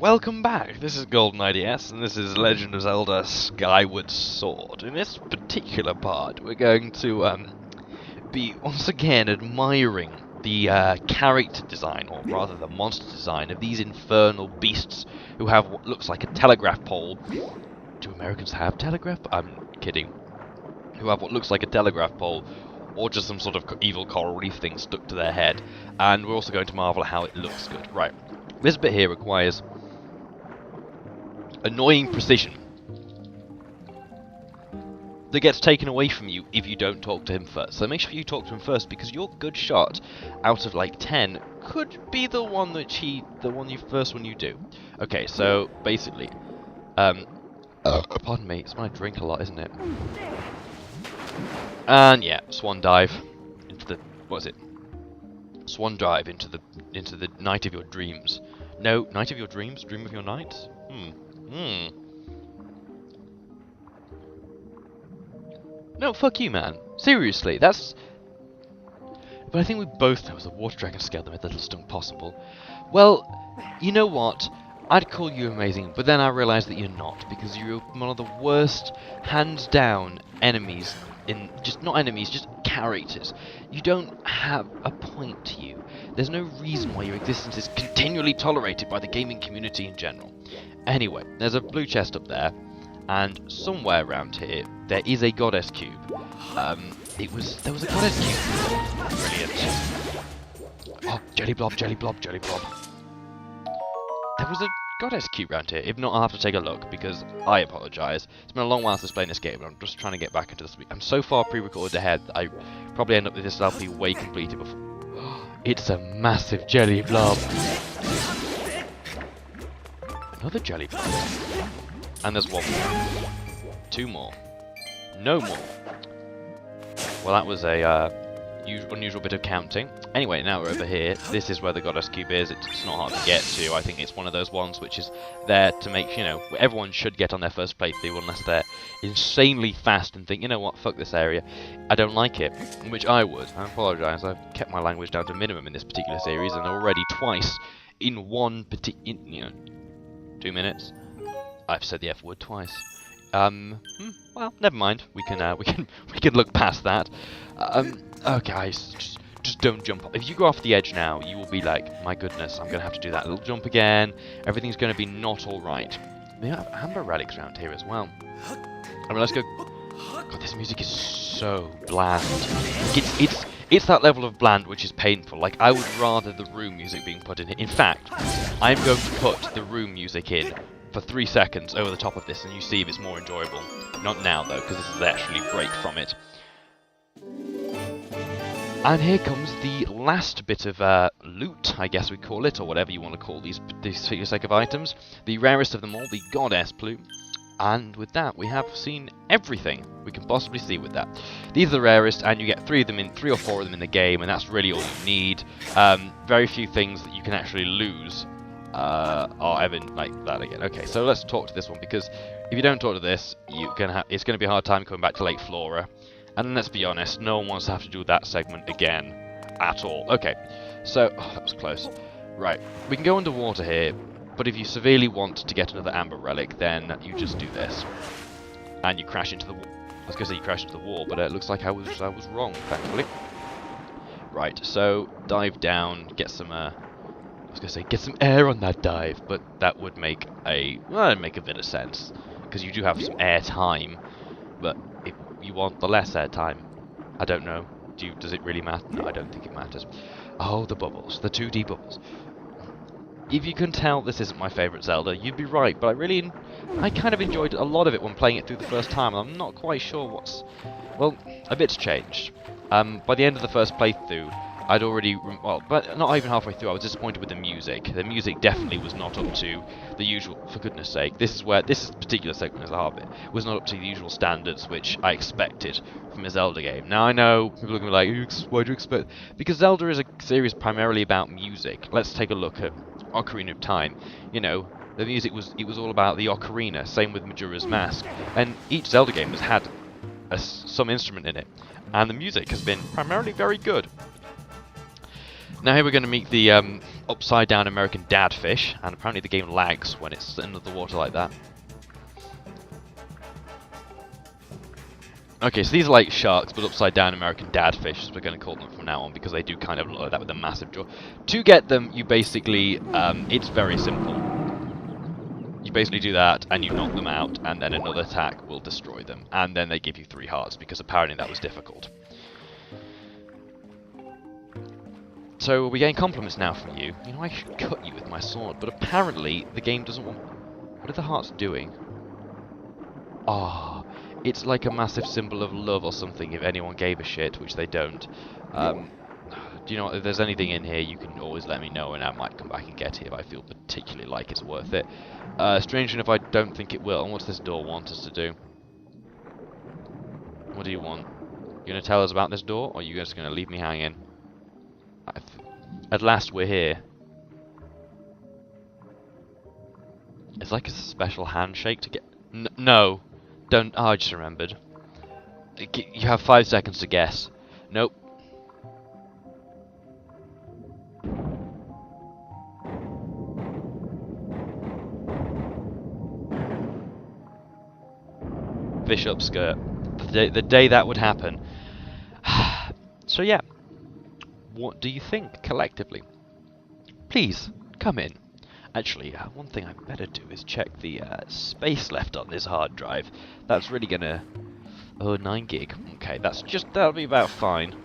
welcome back. This is Golden IDS, and this is Legend of Zelda Skyward Sword. In this particular part, we're going to be once again admiring the character design, or rather the monster design, of these infernal beasts who have what looks like a telegraph pole. Do Americans have telegraph? I'm kidding. Who have what looks like a telegraph pole, or just some sort of evil coral reef thing stuck to their head. And we're also going to marvel at how it looks good. Right. This bit here requires annoying precision that gets taken away from you if you don't talk to him first. So make sure you talk to him first, because your good shot out of like 10 could be the one that first one you do. Okay, so basically, pardon me, it's when I drink a lot, isn't it? And yeah, swan dive into the swan dive into the night of your dreams. No, night of your dreams? Dream of your nights? No, fuck you, man. Seriously, that's... But I think we both know as a water dragon scaled them at the littlest tongue possible. Well, you know what? I'd call you amazing, but then I realised that you're not, because you're one of the worst, hands down, enemies in... not enemies, just characters. You don't have a point to you. There's no reason why your existence is continually tolerated by the gaming community in general. Anyway, there's a blue chest up there, and somewhere around here, there is a goddess cube. There was a goddess cube. Brilliant. Oh, jelly blob, jelly blob, jelly blob. There was a goddess cube around here. If not, I'll have to take a look, because I apologise. It's been a long while since playing this game, and I'm just trying to get back into this. I'm so far pre-recorded ahead that I probably end up with this LP way completed before. It's a massive jelly blob. Another jelly blob. And there's one more. Two more. No more. Well, that was a unusual bit of counting. Anyway, now we're over here. This is where the goddess cube is. It's not hard to get to. I think it's one of those ones which is there to make, you know, everyone should get on their first playthrough unless they're insanely fast and think, you know what, fuck this area. I don't like it. Which I would. I apologise. I've kept my language down to a minimum in this particular series, and already twice in one particular, 2 minutes, I've said the F word twice. Well, never mind. We can look past that. Oh guys, just don't jump off. If you go off the edge now, you will be like, my goodness, I'm gonna have to do that little jump again. Everything's gonna be not all right. They have amber relics around here as well. I mean, let's go. God, this music is so bland. It's that level of bland which is painful. Like, I would rather the room music being put in here. In fact, I'm going to put the room music in for 3 seconds over the top of this, and you see if it's more enjoyable. Not now, though, because this is actually break from it. And here comes the last bit of loot, I guess we call it, or whatever you want to call these for your sake of items. The rarest of them all, the goddess plume. And with that, we have seen everything we can possibly see with that. These are the rarest, and you get 3 or 4 of them in the game, and that's really all you need. Very few things that you can actually lose are ever like that again. Okay, so let's talk to this one, because if you don't talk to this, it's going to be a hard time coming back to Lake Flora. And let's be honest, no one wants to have to do that segment again at all. Okay, so that was close. Right, we can go underwater here. But if you severely want to get another amber relic, then you just do this. And you crash into the wall. I was going to say you crash into the wall, but it looks like I was wrong, thankfully. Right, so dive down, get some, I was going to say get some air on that dive, but that would make a bit of sense. Because you do have some air time, but if you want the less air time, I don't know. Does it really matter? No, I don't think it matters. Oh, the bubbles, the 2D bubbles. If you can tell this isn't my favourite Zelda, you'd be right, but I kind of enjoyed a lot of it when playing it through the first time, and I'm not quite sure well, a bit's changed. By the end of the first playthrough, I'd already, but not even halfway through, I was disappointed with the music. The music definitely was not up to the usual, for goodness sake. This particular segment is the hard bit, was not up to the usual standards which I expected from a Zelda game. Now I know, people are going to be like, why do you expect? Because Zelda is a series primarily about music. Let's take a look at Ocarina of Time. You know, the music was all about the ocarina, same with Majora's Mask. And each Zelda game has had some instrument in it. And the music has been primarily very good. Now here we're going to meet the upside down American dad fish, and apparently the game lags when it's under the water like that. Okay, so these are like sharks, but upside down American dad fish, as we're going to call them from now on, because they do kind of look like that with a massive jaw. To get them, you basically, it's very simple. You basically do that, and you knock them out, and then another attack will destroy them. And then they give you 3 hearts, because apparently that was difficult. So we're getting compliments now from you. You know, I should cut you with my sword, but apparently the game doesn't want... What are the hearts doing? Ah, it's like a massive symbol of love or something if anyone gave a shit, which they don't. Do you know what, if there's anything in here, you can always let me know and I might come back and get it if I feel particularly like it's worth it. Strange enough, I don't think it will. And what's this door want us to do? What do you want? You going to tell us about this door, or are you just going to leave me hanging? At last we're here. It's like a special handshake to get... No! Don't... Oh, I just remembered. You have 5 seconds to guess. Nope. Fish up skirt. The day that would happen. So yeah. What do you think, collectively? Please, come in. Actually, one thing I better do is check the space left on this hard drive. That's really gonna... Oh, 9 gig. Okay, that'll be about fine.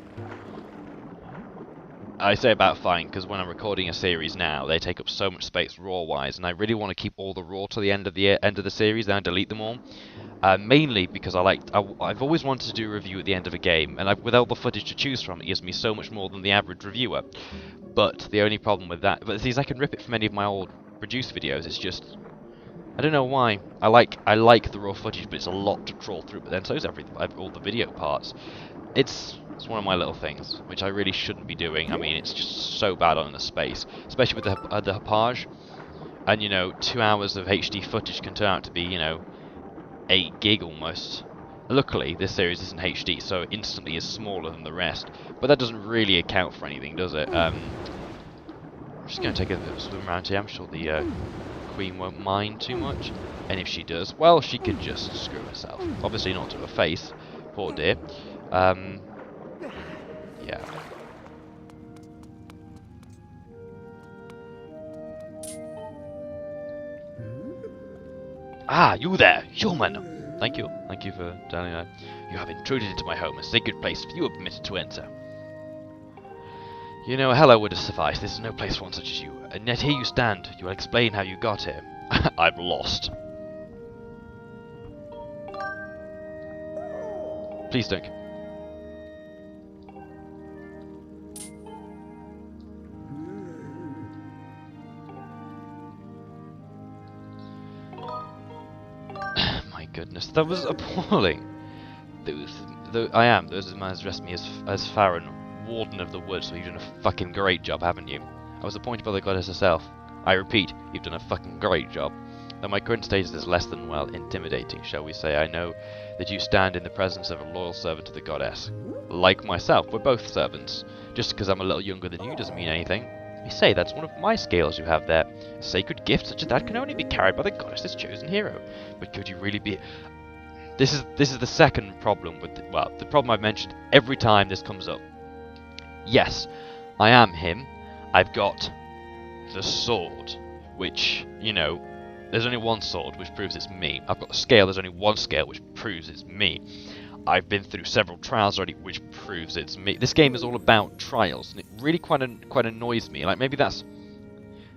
I say about fine because when I'm recording a series now, they take up so much space raw-wise, and I really want to keep all the raw to the end of the series, then I delete them all. Mainly because I've always wanted to do a review at the end of a game, and with all the footage to choose from, it gives me so much more than the average reviewer. But the only problem with that, but I can rip it from any of my old produced videos. It's just, I don't know why. I like the raw footage, but it's a lot to trawl through. But then so is all the video parts. It's one of my little things, which I really shouldn't be doing. I mean, it's just so bad on the space, especially with the Hapage. And you know, 2 hours of HD footage can turn out to be, you know, 8 gig almost. Luckily, this series isn't HD, so it instantly is smaller than the rest. But that doesn't really account for anything, does it? I'm just going to take a bit of a swim around here. I'm sure the Queen won't mind too much. And if she does, well, she could just screw herself. Obviously not to her face. Poor dear. Yeah. Ah, you there, human! Thank you for telling that. You have intruded into my home, a sacred place few are permitted to enter. You know, a hello would have sufficed. This is no place for one such as you. And yet here you stand. You will explain how you got here. I'm lost. Please don't. Goodness, that was appalling. Those man has addressed me as Farron, Warden of the Woods, so you've done a fucking great job, haven't you? I was appointed by the goddess herself. I repeat, you've done a fucking great job. Though my current status is less than, well, intimidating, shall we say, I know that you stand in the presence of a loyal servant to the goddess. Like myself, we're both servants. Just because I'm a little younger than you doesn't mean anything. I say, that's one of my scales you have there. A sacred gift such as that can only be carried by the goddess's chosen hero. But could you really be... This is the second problem with... the problem I've mentioned every time this comes up. Yes, I am him. I've got the sword, which, you know, there's only one sword, which proves it's me. I've got the scale, there's only one scale, which proves it's me. I've been through several trials already, which proves it's me. This game is all about trials, and it really quite annoys me. Like, maybe that's...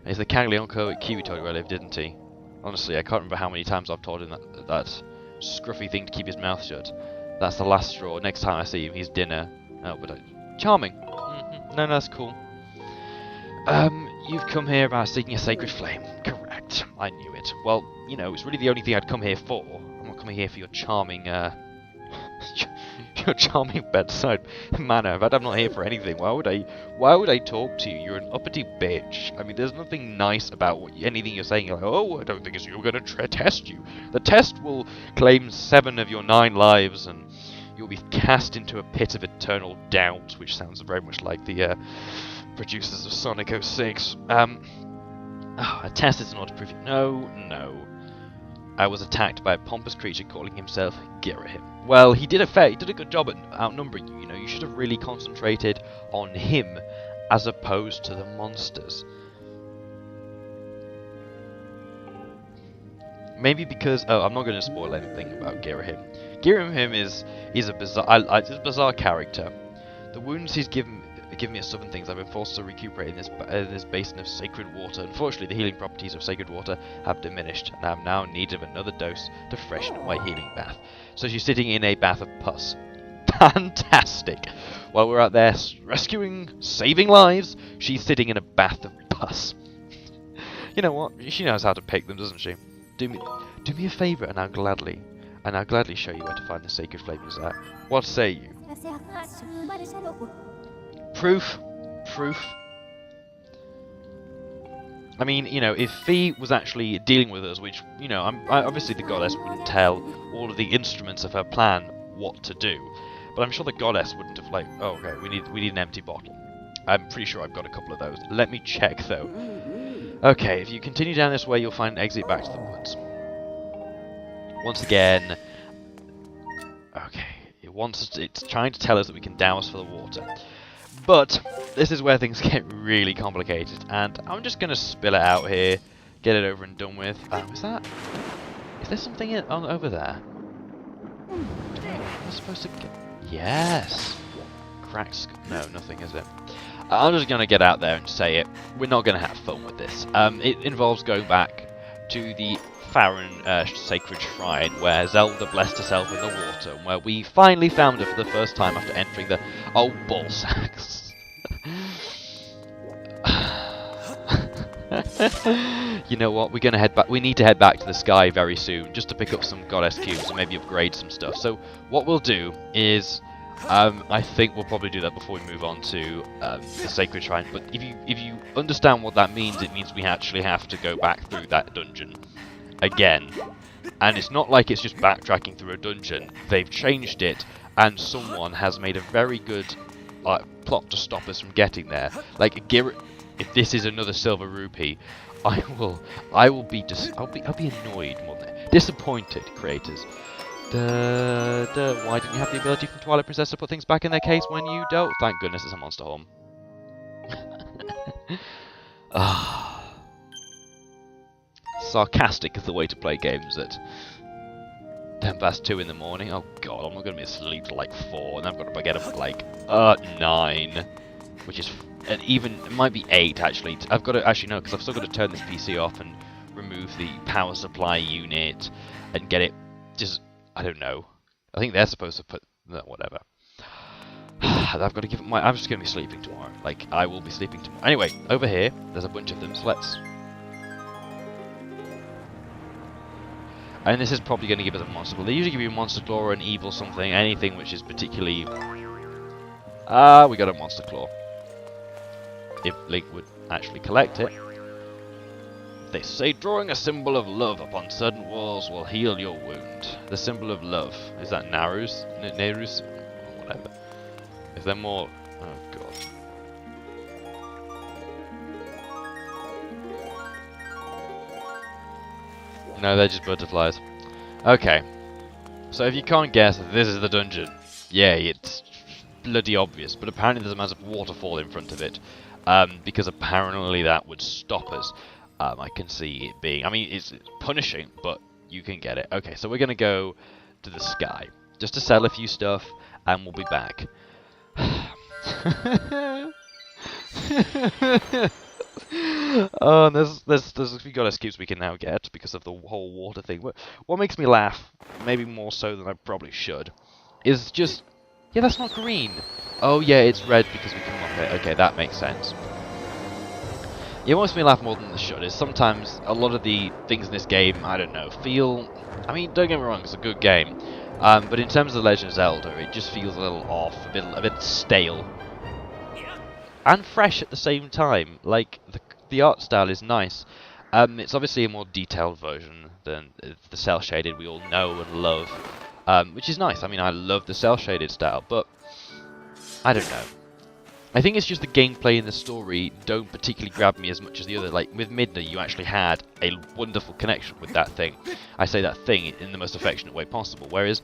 It's the Caglianco Kiwi told you where I live, didn't he? Honestly, I can't remember how many times I've told him that scruffy thing to keep his mouth shut. That's the last straw. Next time I see him, he's dinner. Oh, but charming. No, that's cool. You've come here about seeking a sacred flame. Correct. I knew it. Well, you know, it's really the only thing I'd come here for. I'm not coming here for your charming, your charming bedside manner. In fact, I'm not here for anything. Why would I talk to you? You're an uppity bitch. I mean, there's nothing nice about anything you're saying. You're like, oh, I don't think it's you're going to test you. The test will claim 7 of your 9 lives, and you'll be cast into a pit of eternal doubt, which sounds very much like the producers of Sonic 06. A test is not proof. No. I was attacked by a pompous creature calling himself Girahim. Well, he did a good job at outnumbering you. You know, you should have really concentrated on him as opposed to the monsters. Maybe because I'm not going to spoil anything about Girahim. Girahim is a bizarre character. The wounds he's given me at southern things. I've been forced to recuperate in this basin of sacred water. Unfortunately, the healing properties of sacred water have diminished, and I am now in need of another dose to freshen my healing bath. So she's sitting in a bath of pus. Fantastic! While we're out there saving lives, she's sitting in a bath of pus. You know what? She knows how to pick them, doesn't she? Do me a favour, and I'll gladly show you where to find the sacred flames at. What say you? Proof. I mean, you know, if Fee was actually dealing with us, which, you know, obviously the goddess wouldn't tell all of the instruments of her plan what to do, but I'm sure the goddess wouldn't have like, oh, okay, we need an empty bottle. I'm pretty sure I've got a couple of those. Let me check though. Okay, if you continue down this way, you'll find an exit back to the woods. Once again, okay, it's trying to tell us that we can douse for the water. But this is where things get really complicated, and I'm just going to spill it out here, get it over and done with. Is there something over there? Am I supposed to get... Yes! Cracks... No, nothing, is it? I'm just going to get out there and say it. We're not going to have fun with this. It involves going back to the Farron sacred shrine, where Zelda blessed herself in the water, and where we finally found her for the first time after entering the... Oh, ballsacks. You know what? We're going to head back. We need to head back to the sky very soon, just to pick up some goddess cubes and maybe upgrade some stuff. So what we'll do is... I think we'll probably do that before we move on to the sacred shrine. But if you understand what that means, it means we actually have to go back through that dungeon again. And it's not like it's just backtracking through a dungeon. They've changed it, and someone has made a very good plot to stop us from getting there. Like, if this is another silver rupee, I'll be annoyed more than disappointed, creators. Why didn't you have the ability from Twilight Princess to put things back in their case when you don't? Thank goodness it's a monster home. Sarcastic is the way to play games at 2:10 in the morning. Oh god, I'm not going to be asleep till like 4, and I've got to get up at like 9, which is, and even, it might be 8 actually. I've got to, actually no, because I've still got to turn this PC off and remove the power supply unit and get it just, I don't know. I think they're supposed to put, no, whatever. I've got to give it my, I'm just going to be sleeping tomorrow. Like, I will be sleeping tomorrow. Anyway, over here, there's a bunch of them, so let's... And this is probably going to give us a monster claw. They usually give you a monster claw or an evil something, anything which is particularly... we got a monster claw. If Link would actually collect it. They say drawing a symbol of love upon certain walls will heal your wound. The symbol of love. Is that Naru's? Neru's? Or whatever. Is there more? Oh god. No, they're just butterflies. Okay. So if you can't guess, this is the dungeon. Yeah, it's bloody obvious, but apparently there's a massive waterfall in front of it. Because apparently that would stop us. I can see it being... I mean, it's punishing, but you can get it. Okay, so we're going to go to the sky. Just to sell a few stuff, and we'll be back. Oh, there's a few goddess cubes we can now get because of the whole water thing. What makes me laugh, maybe more so than I probably should, is just... Yeah, that's not green. Oh yeah, it's red because we come up it. Okay, that makes sense. Yeah, what makes me laugh more than the should is sometimes a lot of the things in this game, I don't know, feel... I mean, don't get me wrong, it's a good game. But in terms of The Legend of Zelda, it just feels a little off, a bit stale. And fresh at the same time. Like, the art style is nice. It's obviously a more detailed version than the cel-shaded we all know and love. Which is nice. I mean, I love the cel-shaded style, but... I don't know. I think it's just the gameplay and the story don't particularly grab me as much as the other. Like, with Midna, you actually had a wonderful connection with that thing. I say that thing in the most affectionate way possible, whereas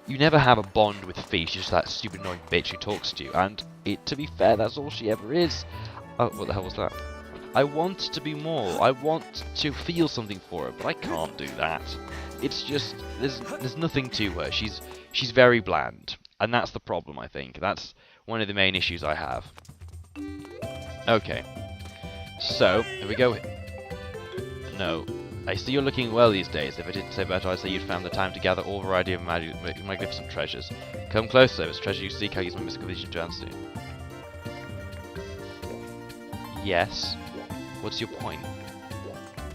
you never have a bond with Fee. She's just that stupid annoying bitch who talks to you, and to be fair, that's all she ever is. Oh, what the hell was that? I want to be more. I want to feel something for her, but I can't do that. It's just, there's nothing to her. She's very bland, and that's the problem, I think. That's one of the main issues I have. Okay. So, here we go. No. I see you're looking well these days. If I didn't say better, I'd say you'd found the time to gather all variety of magnificent treasures. Come closer. This treasure you seek, I'll use my mystical vision to answer you. Yes. What's your point?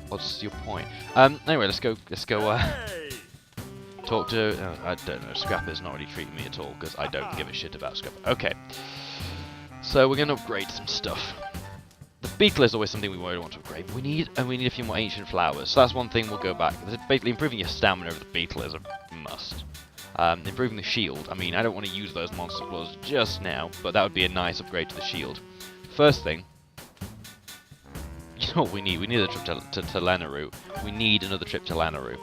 What's your point? Anyway, let's go, talk to, I don't know, Scrapper's not really treating me at all, because I don't give a shit about Scrapper. Okay. So, we're going to upgrade some stuff. The beetle is always something we really want to upgrade. We need a few more ancient flowers, so that's one thing we'll go back. Basically, improving your stamina of the beetle is a must. Improving the shield, I mean, I don't want to use those monster claws just now, but that would be a nice upgrade to the shield. First thing, you know what we need? We need a trip to Lanayru. We need another trip to Lanayru.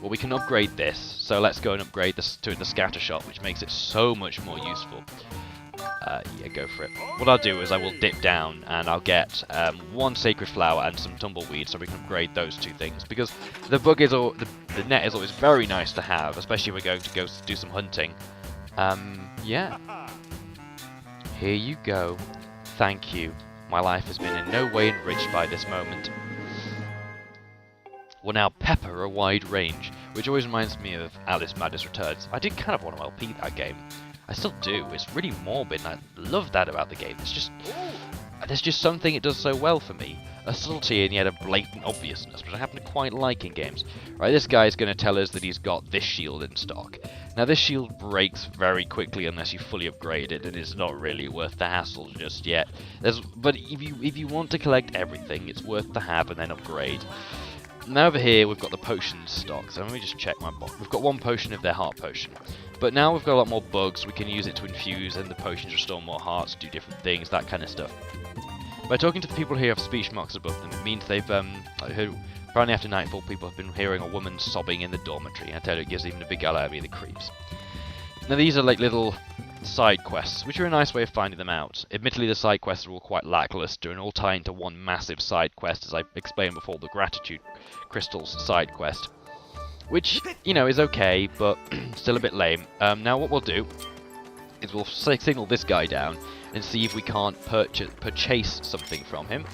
Well, we can upgrade this, so let's go and upgrade this to the scatter shot, which makes it so much more useful. Yeah, go for it. What I'll do is I will dip down and I'll get one sacred flower and some tumbleweed, so we can upgrade those two things. Because the bug is the net is always very nice to have, especially if we're going to go do some hunting. Yeah. Here you go. Thank you. My life has been in no way enriched by this moment. We'll now pepper a wide range, which always reminds me of Alice Madness Returns. I did kind of want to LP that game. I still do. It's really morbid, and I love that about the game. It's just, there's just something it does so well for me. A subtlety and yet a blatant obviousness, which I happen to quite like in games. Right, this guy's going to tell us that he's got this shield in stock. Now, this shield breaks very quickly unless you fully upgrade it, and it's not really worth the hassle just yet. But if you want to collect everything, it's worth the have and then upgrade. Now over here, we've got the potions stock, so let me just check my box. We've got one potion of their heart potion. But now we've got a lot more bugs, we can use it to infuse, and the potions restore more hearts, do different things, that kind of stuff. By talking to the people who have speech marks above them, it means they've heard, apparently after nightfall, people have been hearing a woman sobbing in the dormitory, and I tell you, it gives even a big alarmy the creeps. Now these are like little side quests, which are a nice way of finding them out. Admittedly, the side quests are all quite lackluster and all tie into one massive side quest, as I explained before, the Gratitude Crystals side quest. Which, you know, is okay, but still a bit lame. Now what we'll do is we'll signal this guy down and see if we can't purchase something from him.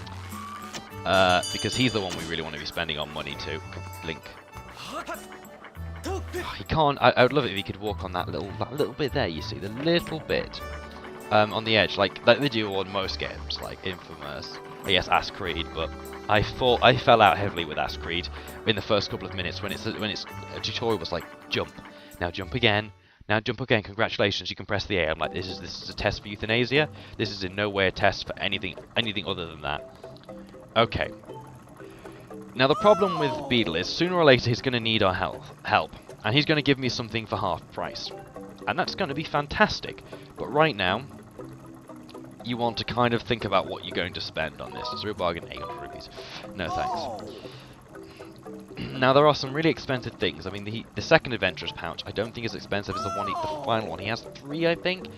Because he's the one we really want to be spending our money to. Link. He can't. I would love it if he could walk on that little bit there. You see, the little bit on the edge, like they do on most games, like Infamous. I guess Ass Creed, but I fell out heavily with Ass Creed in the first couple of minutes when its tutorial was like jump, now jump again, now jump again. Congratulations, you can press the A. I'm like, this is a test for euthanasia. This is in no way a test for anything other than that. Okay. Now the problem with Beetle is sooner or later he's going to need our help, and he's going to give me something for half price, and that's going to be fantastic. But right now, you want to kind of think about what you're going to spend on this. It's a real bargain, 800 rupees. No thanks. Now there are some really expensive things. I mean, the second adventurer's pouch I don't think is expensive as the final one. He has 3, I think,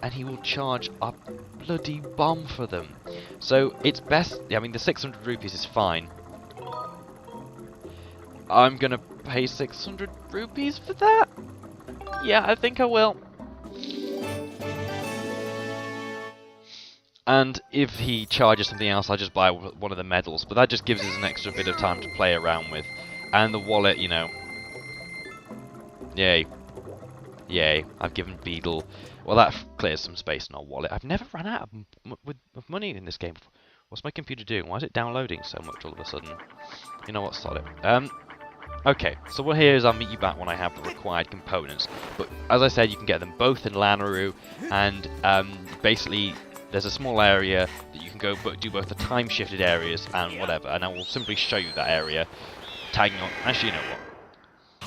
and he will charge a bloody bomb for them. So it's best. I mean, the 600 rupees is fine. I'm gonna pay 600 rupees for that. Yeah, I think I will. And if he charges something else, I'll just buy one of the medals. But that just gives us an extra bit of time to play around with. And the wallet, you know. Yay. Yay. I've given Beetle. Well, that clears some space in our wallet. I've never run out of money in this game. What's my computer doing? Why is it downloading so much all of a sudden? You know what? Solid. Okay, so what here is I'll meet you back when I have the required components. But as I said, you can get them both in Lanayru, and basically there's a small area that you can go do both the time-shifted areas and whatever, and I will simply show you that area, tagging on. Actually, you know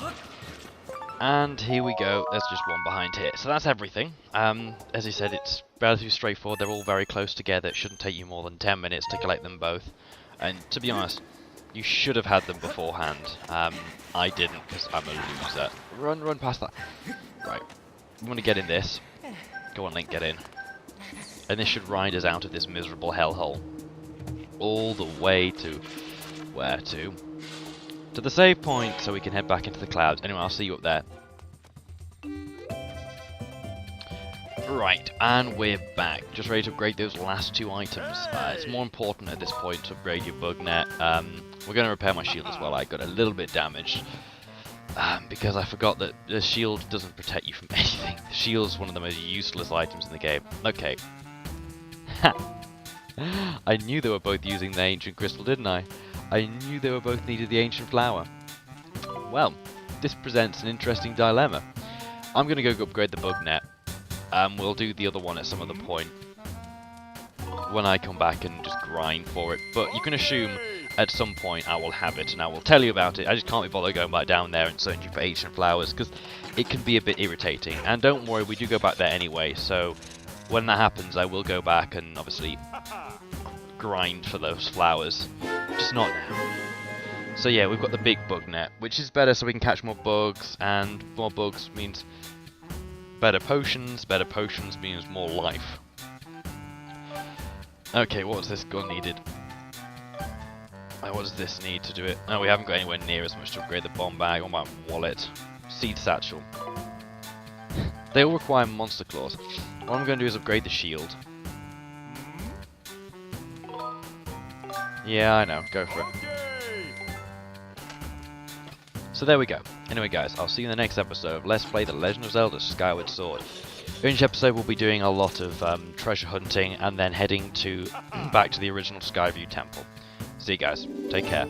what? And here we go, there's just one behind here. So that's everything. As I said, it's relatively straightforward, they're all very close together, it shouldn't take you more than 10 minutes to collect them both. And to be honest, you should have had them beforehand. I didn't, because I'm a loser. Run past that. Right, I'm going to get in this. Go on, Link, get in. And this should ride us out of this miserable hellhole. All the way to... where to? To the save point, so we can head back into the clouds. Anyway, I'll see you up there. Right, and we're back. Just ready to upgrade those last 2 items. It's more important at this point to upgrade your bug net. We're going to repair my shield as well. I got a little bit damaged. Because I forgot that the shield doesn't protect you from anything. The shield's one of the most useless items in the game. Okay. I knew they were both using the ancient crystal, didn't I? I knew they were both needed the ancient flower. Well, this presents an interesting dilemma. I'm going to go upgrade the bug net. We'll do the other one at some other point when I come back and just grind for it. But you can assume at some point I will have it and I will tell you about it. I just can't be bothered going back down there and searching for ancient flowers because it can be a bit irritating. And don't worry, we do go back there anyway. So when that happens, I will go back and obviously grind for those flowers. Just not now. So yeah, we've got the big bug net, which is better so we can catch more bugs, and more bugs means better potions means more life. Okay, what's this gun needed? What does this need to do it? No, we haven't got anywhere near as much to upgrade the bomb bag. What about wallet? Seed satchel. They all require monster claws. What I'm going to do is upgrade the shield. Yeah, I know. Go for it. So there we go. Anyway, guys, I'll see you in the next episode of Let's Play The Legend of Zelda Skyward Sword. In each episode, we'll be doing a lot of treasure hunting and then heading back to the original Skyview Temple. See you guys. Take care.